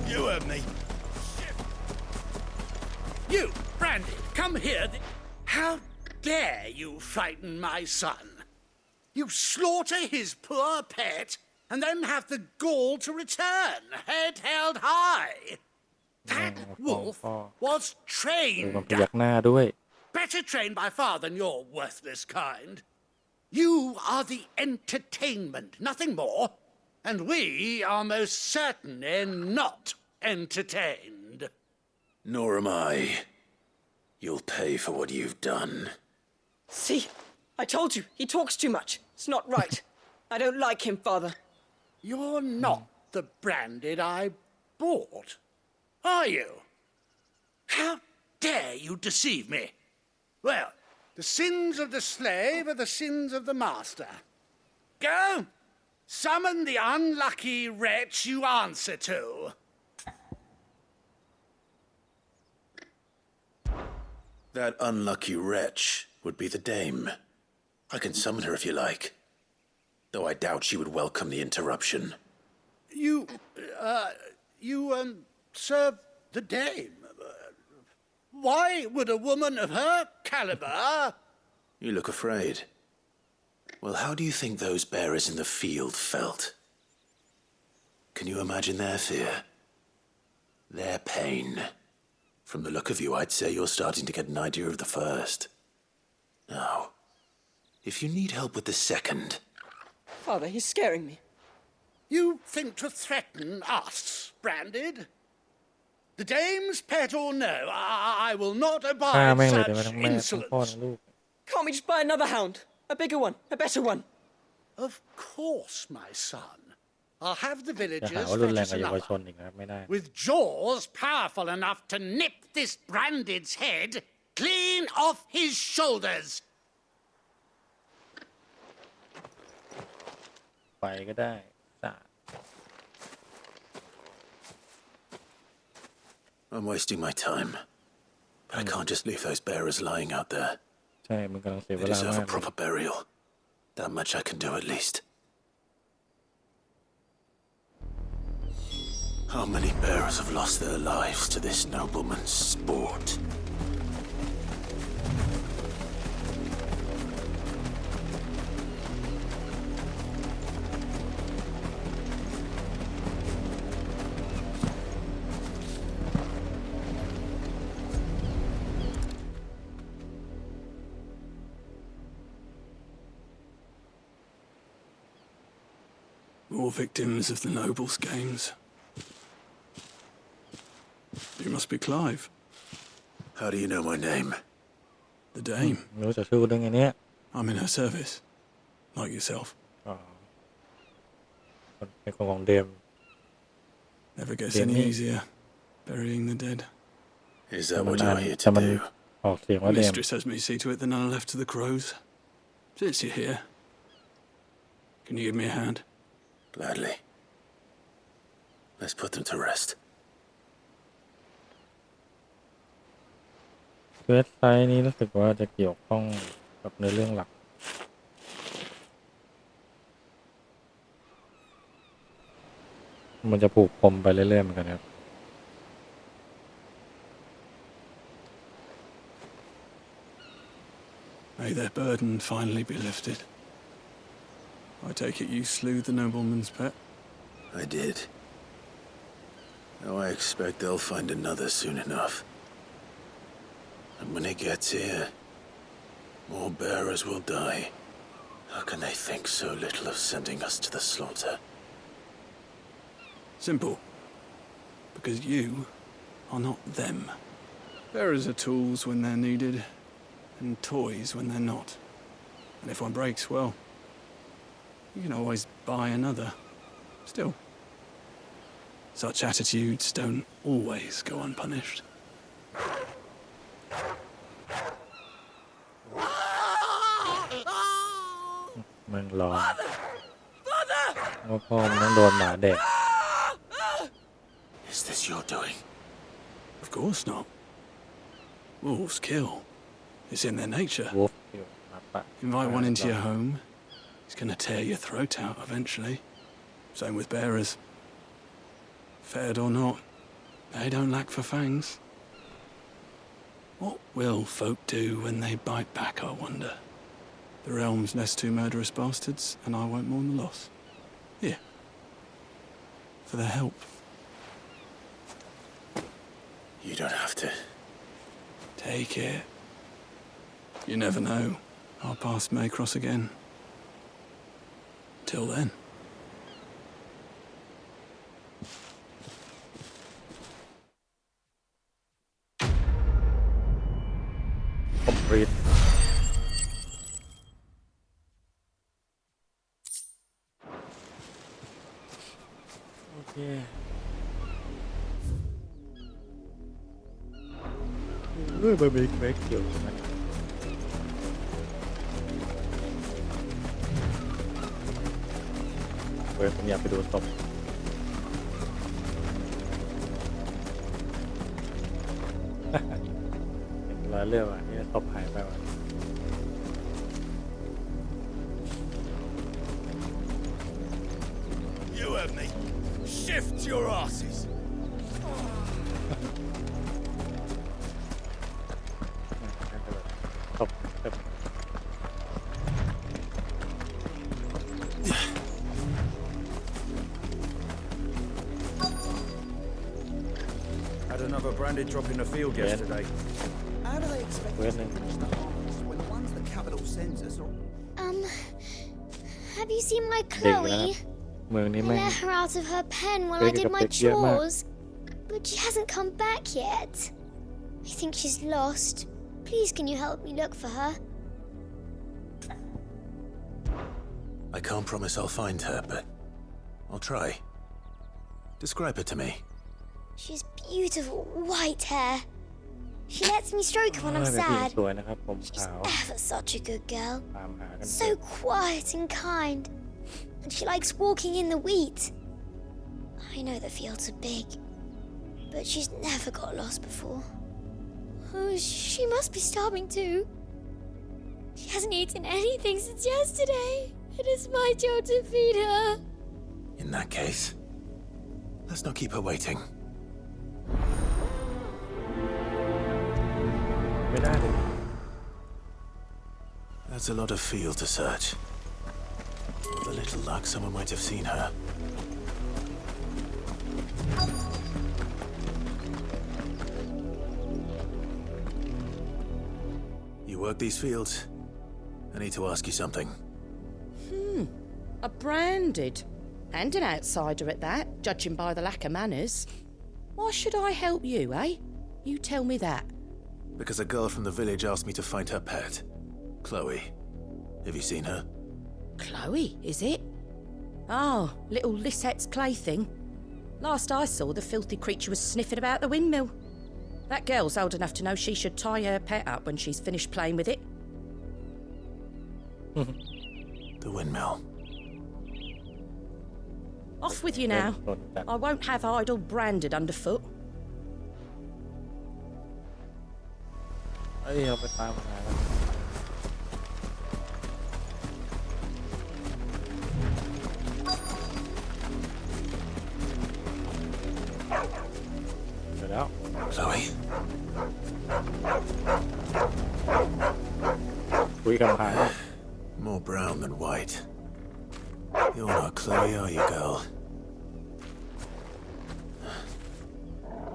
You heard me. You, Brandy, come here. How dare you frighten my son? You slaughter his poor pet and then have the gall to return, head held high. That wolf was ดู trained. มันพยักหน้าด้วย Better trained by far than your worthless kind. You are the entertainment, nothing more. And we are most certainly not entertained. Nor am I. You'll pay for what you've done. See? I told you. He talks too much. It's not right. I don't like him, Father. You're not the Branded I bought, are you? How dare you deceive me? Well, the sins of the slave are the sins of the master. Go! Summon the unlucky wretch you answer to. That unlucky wretch would be the dame. I can summon her if you like. Though I doubt she would welcome the interruption. You serve the dame. Why would a woman of her caliber... You look afraid. Well, how do you think those bearers in the field felt? Can you imagine their fear? Their pain? From the look of you, I'd say you're starting to get an idea of the first. Now, if you need help with the second... Father, he's scaring me. You think to threaten us, Branded? The dame's pet or no, I will not ฆ่า abide แม่งเลยเดี๋ยว such ทั้งแม่ทั้งพ่อทั้ง insolence. ลูก Can't we just buy another hound? A bigger one. A better one. Of course, my son. I'll have the จะหา villagers ว่ารุนแรง fetch กับ us เยาว another. ชนอีกนะครับไม่ได้ With jaws powerful enough to nip this Branded's head clean off his shoulders. ไปก็ได้สาด I'm wasting my time. But I can't just leave those bearers lying out there. ใช่มันกำลังเสียเว They ลา deserve มา a ก proper burial. That much I can do at least. How many bearers have lost their lives to this nobleman's sport? More victims of the nobles' games. You must be Clive. How do you know my name? The Dame. ไม่รู้จะชื่อได้ไงเนี่ย I'm in her service. Like yourself. อ๋อเป็นคนของเดม Never gets Dame. any easier. Burying the dead. Is that what you're here แต่ to มัน do? ออกเสียงว่าเดม Mistress has me see to it that none are left to the crows. Since you're here, can you give me a hand? Gladly. Let's put them to rest. เวสไซต์นี้รู้สึกว่าจะเกี่ยวข้องกับเนื้อเรื่องหลักมันจะผูกปมไปเรื่อยๆเหมือนกันครับ May their burden finally be lifted. I take it you slew the nobleman's pet? I did. Now I expect they'll find another soon enough. And when it gets here, more bearers will die. How can they think so little of sending us to the slaughter? Simple. Because you are not them. Bearers are tools when they're needed, and toys when they're not. And if one breaks, well, you can always buy another. Still, such attitudes don't always go unpunished. มันร้องว่าพ่อมันต้องโดนหมาแดก Is this your doing? Of course not. Wolves kill. It's in their nature. Wolf kill. Invite one into your home, he's gonna tear your throat out eventually. Same with bearers. Fed or not, they don't lack for fangs. What will folk do when they bite back, I wonder? The realm's nest two murderous bastards, and I won't mourn the loss. Here. For their help. You don't have to. Take it. You never know. Our paths may cross again. Till then. Complete. Okay. มันมีเมคเกี่ยวกันผมอยากไปดูศพร้อยเรื่องอ่ะนี่ศพหายไปว่ะ You have me. Shift your asses. Had another branded drop in the field yesterday. How do they expect us to finish the harvest when the ones the capital sends us are... Have you seen my Chloe? I let her out of her pen while I did my chores, but she hasn't come back yet. I think she's lost. Please, can you help me look for her? I can't promise I'll find her, but I'll try. Describe her to me. She's beautiful white hair. She lets me stroke her when I'm sad. She's ever such a good girl. So quiet and kind. And she likes walking in the wheat. I know the fields are big, but she's never got lost before. Oh, she must be starving too. She hasn't eaten anything since yesterday. It is my job to feed her. In that case, let's not keep her waiting. That's a lot of field to search. With a little luck, someone might have seen her. You work these fields? I need to ask you something. A branded. And an outsider at that, judging by the lack of manners. Why should I help you, eh? You tell me that. Because a girl from the village asked me to find her pet. Chloe. Have you seen her? Chloe, is it? Oh, little Lisette's plaything. Last I saw, the filthy creature was sniffing about the windmill. That girl's old enough to know she should tie her pet up when she's finished playing with it. The windmill. Off with you now. I won't have idle branded underfoot. อ้ยเราไปตามหากันเดี๋ยวแล้ว Chloe. คุยกับหาย More brown than white. You're not Chloe, are you, girl?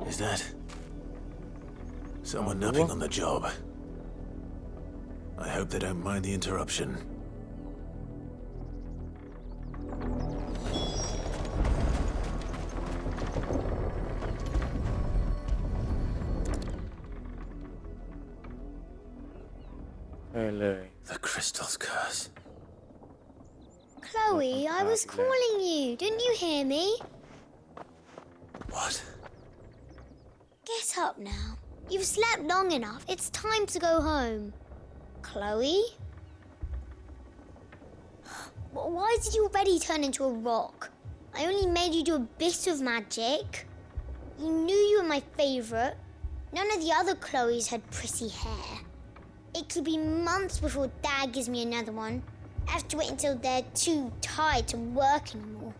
Is that someone napping on the job? I hope they don't mind the interruption. The crystal's curse. Chloe, I was calling you. Didn't you hear me? What? Get up now. You've slept long enough. It's time to go home. Chloe? Why did you already turn into a rock? I only made you do a bit of magic. You knew you were my favorite. None of the other Chloes had pretty hair. It could be months before Dad gives me another one. I have to wait until they're too tired to work anymore.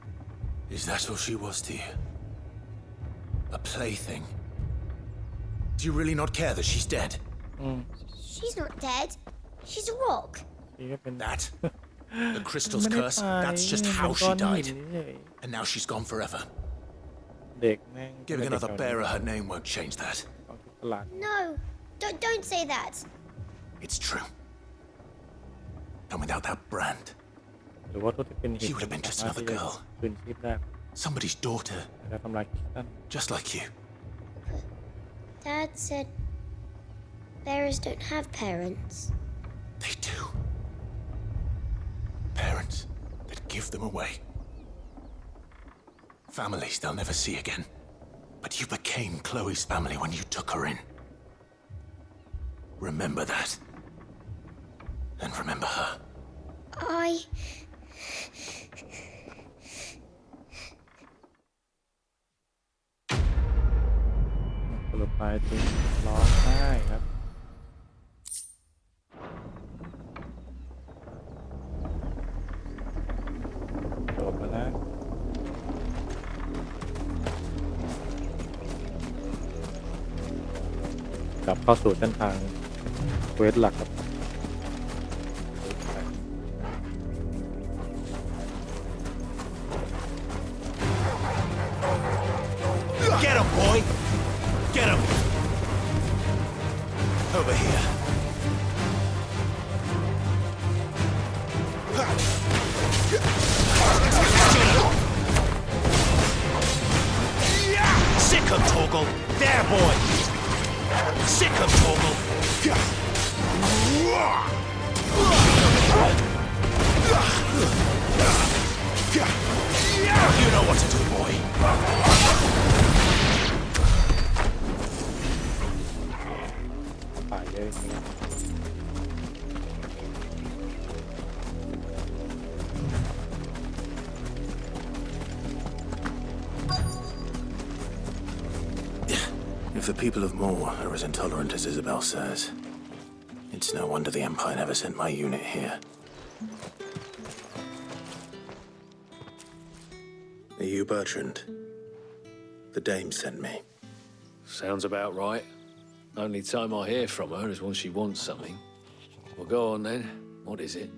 Is that all she was to you? A plaything? Do you really not care that she's dead? She's not dead. She's a rock. That? The crystal's curse? That's just how she died. And now she's gone forever. Giving another bearer her name won't change that. No, don't say that. It's true. And without that brand, she would have been just another girl. Somebody's daughter. Just like you. Dad said bearers don't have parents. They do. Parents that give them away. Families they'll never see again. But you became Chloe's family when you took her in. Remember that. And remember her. I... สรุปไปจริงร้องไห้ครับจบแล้วนะกลับเข้าสู่เส้นทางเควสหลักครับ Get him, boy! Get him! Over here. Sick him, Torgal! There, boy! Sick him, Torgal! You know what to do, boy! If the people of Moor are as intolerant as Isabel says, it's no wonder the Empire never sent my unit here. Are you Bertrand? The dame sent me. Sounds about right. Only time I hear from her is when she wants something. Well, go on then. What is it?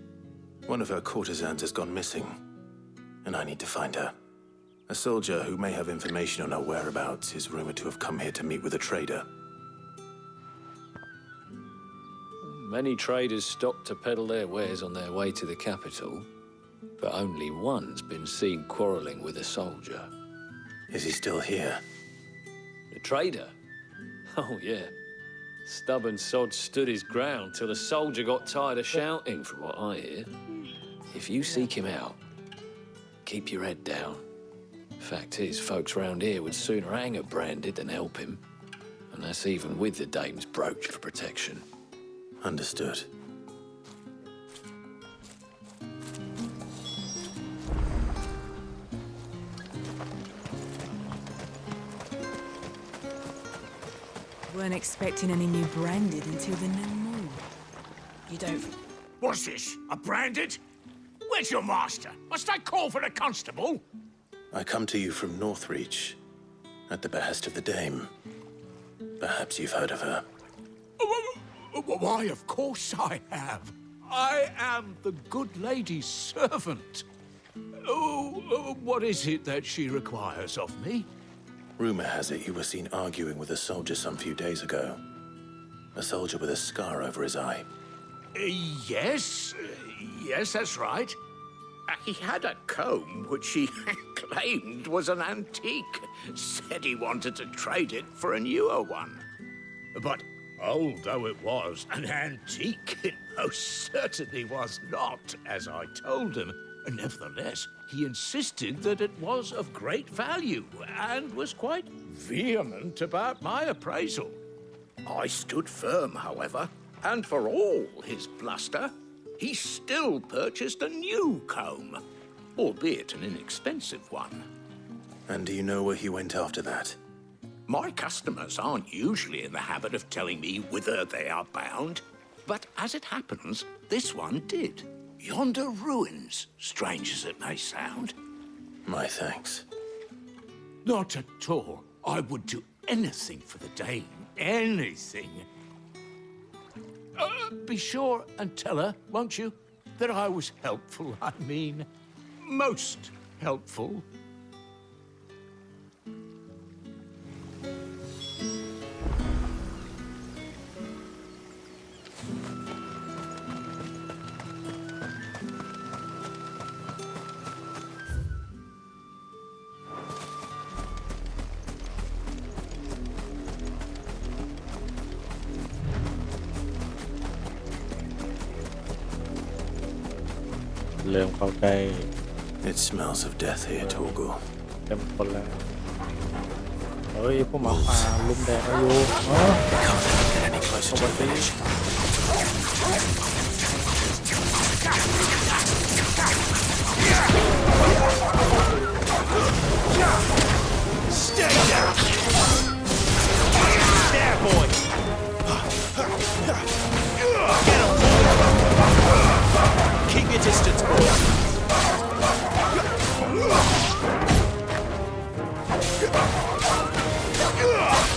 One of her courtesans has gone missing, and I need to find her. A soldier who may have information on her whereabouts is rumored to have come here to meet with a trader. Many traders stop to peddle their wares on their way to the capital, but only one's been seen quarrelling with a soldier. Is he still here? The trader? Oh, yeah. Stubborn sod stood his ground till the soldier got tired of shouting, from what I hear. If you seek him out, keep your head down. Fact is, folks round here would sooner hang a branded than help him. And that's even with the dame's brooch for protection. Understood. Weren't expecting any new branded until the new moon. You don't... What's this? A branded? Where's your master? Must I call for the constable? I come to you from Northreach, at the behest of the Dame. Perhaps you've heard of her. Why, of course I have. I am the good lady's servant. What is it that she requires of me? Rumor has it you were seen arguing with a soldier some few days ago. A soldier with a scar over his eye. Yes, that's right. He had a comb which he claimed was an antique. Said he wanted to trade it for a newer one. But old though it was, an antique it most certainly was not, as I told him. Nevertheless, he insisted that it was of great value and was quite vehement about my appraisal. I stood firm, however, and for all his bluster, he still purchased a new comb, albeit an inexpensive one. And do you know where he went after that? My customers aren't usually in the habit of telling me whither they are bound, but as it happens, this one did. Yonder ruins, strange as it may sound. My thanks. Not at all. I would do anything for the Dame. Anything. Be sure and tell her, won't you, that I was helpful. I mean, most helpful. It smells of death here, Torgal. เต็มคนแล้วเฮ้ยพวกหมาป่าลุมแดงอายุ Can't let him get any closer to the village. Stay down! There, boy! Get him! Keep your distance, boy!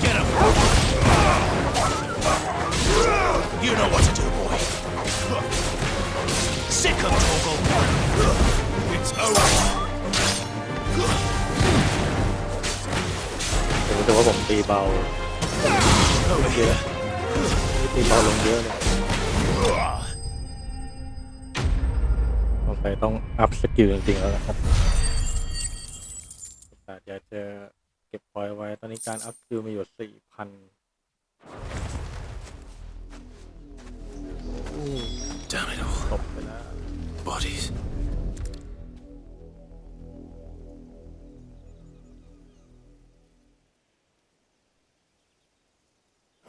Get him! You know what to do, boy. Sick him, Torgal. It's over. แต่ว่าผมตีเบาเยอะตีเบาลงเยอะเลยสงสัยต้องอัพสกิลจริงๆแล้วนะครับอยากจะเก็บพอยต์ไว้ตอนนี้การอัพสกิลมีอยู่ 4,000 Damn it all. ตบไปแล้ว Bodies.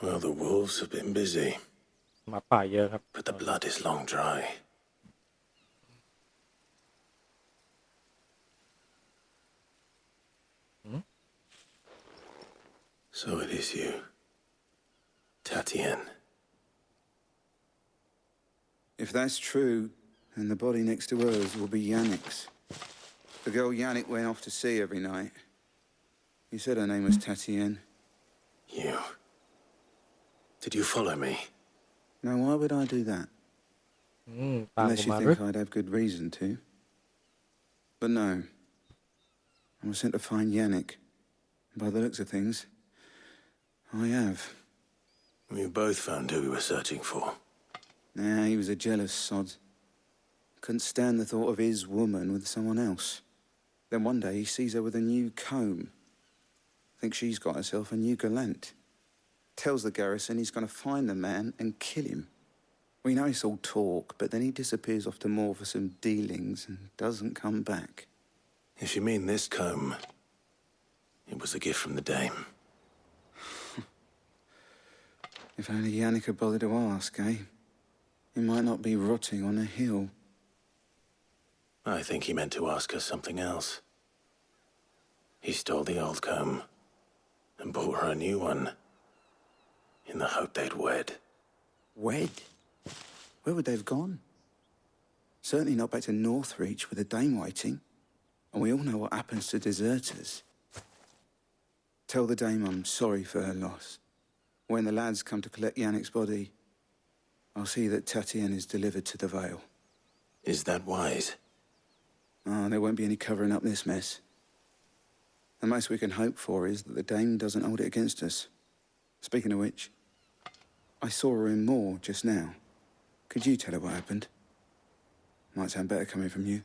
Well, the wolves have been busy. หมาป่าเยอะครับ But the blood is long dry. So it is you, Tatienne. If that's true, then the body next to hers will be Yannick's. The girl Yannick went off to sea every night. You said her name was Tatienne. You. Did you follow me? Now, why would I do that? Unless you think I'd have good reason to. But no. I was sent to find Yannick. By the looks of things, I have. We both found who we were searching for. Nah, he was a jealous sod. Couldn't stand the thought of his woman with someone else. Then one day he sees her with a new comb. Thinks she's got herself a new gallant. Tells the garrison he's going to find the man and kill him. We know it's all talk, but then he disappears off to Moor for some dealings and doesn't come back. If you mean this comb, it was a gift from the Dame. If only Yannick had bothered to ask, eh? He might not be rotting on a hill. I think he meant to ask her something else. He stole the old comb and bought her a new one. in the hope they'd wed. Wed? Where would they have gone? Certainly not back to Northreach with a dame waiting. And we all know what happens to deserters. Tell the dame I'm sorry for her loss. When the lads come to collect Yannick's body, I'll see that Tatienne is delivered to the Vale. Is that wise? Oh, there won't be any covering up this mess. The most we can hope for is that the dame doesn't hold it against us. Speaking of which, I saw her in Moor just now. Could you tell her what happened? Might sound better coming from you.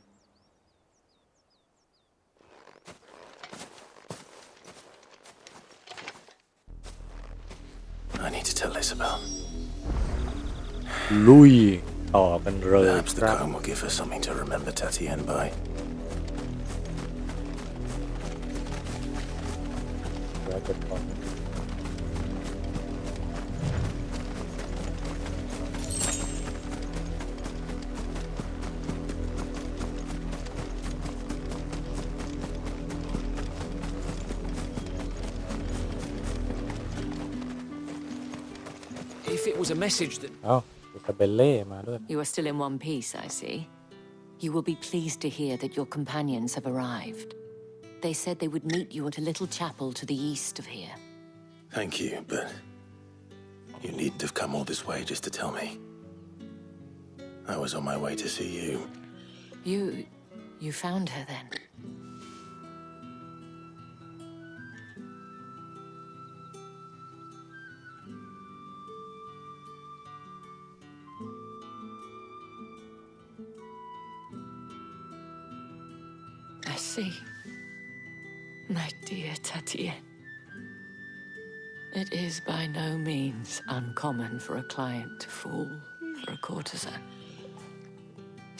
I need to tell Isabel. ลุยต่อกันเลย Perhaps ค the รับ comb will give her something to remember Tatienne by. แล้วจะต่อ If it was a message that... เอ้าอิซาเบลเล่มาด้วย You are still in one piece, I see. You will be pleased to hear that your companions have arrived. They said they would meet you at a little chapel to the east of here. Thank you, but you needn't have come all this way just to tell me. I was on my way to see you. You found her then? I see. My dear Tatienne. It is by no means uncommon for a client to fall for a courtesan.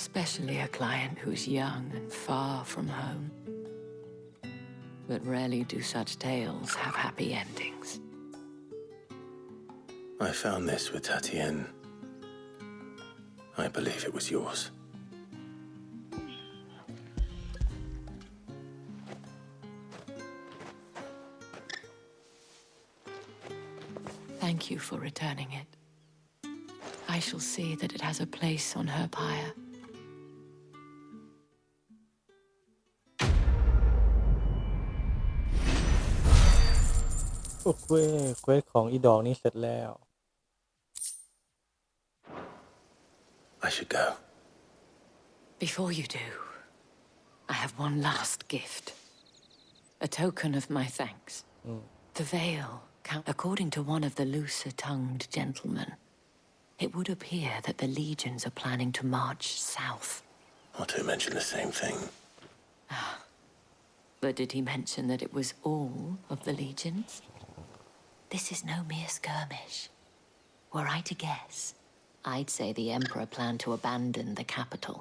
Especially a client who's young and far from home. But rarely do such tales have happy endings. I found this with Tatienne. I believe it was yours. Thank you for returning it. I shall see that it has a place on her pyre. โอ้เควสของอีดอกนี่เสร็จแล้ว I should go. Before you do, I have one last gift. A token of my thanks. The veil. According to one of the looser-tongued gentlemen, it would appear that the legions are planning to march south. Not to mention the same thing. But did he mention that it was all of the legions? This is no mere skirmish. Were I to guess, I'd say the Emperor planned to abandon the capital.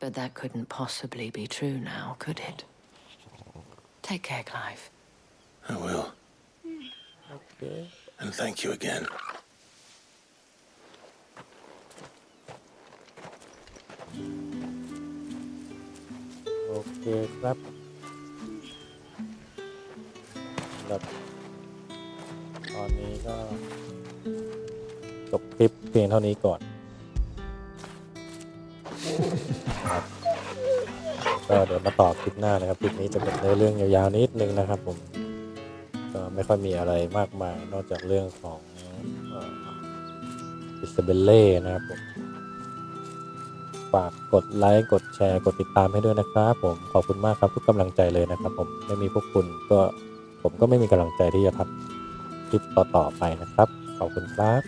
But that couldn't possibly be true now, could it? Take care, Clive. I will. Okay. And thank you again. โอเคครับแบบตอนนี้ก็จบคลิปเพียงเท่านี้ก่อนครับก็เดี๋ยวมาต่อคลิปหน้านะครับคลิปนี้จะเป็นเรื่องยาวๆนิดนึงนะครับผมก็ไม่ค่อยมีอะไรมากมายนอกจากเรื่องของอิซาเบลเล่นะครับผมฝากกดไลค์กดแชร์กดติดตามให้ด้วยนะครับผมขอบคุณมากครับทุกกำลังใจเลยนะครับผมไม่มีพวกคุณก็ผมก็ไม่มีกำลังใจที่จะทำคลิปต่อๆไปนะครับขอบคุณครับ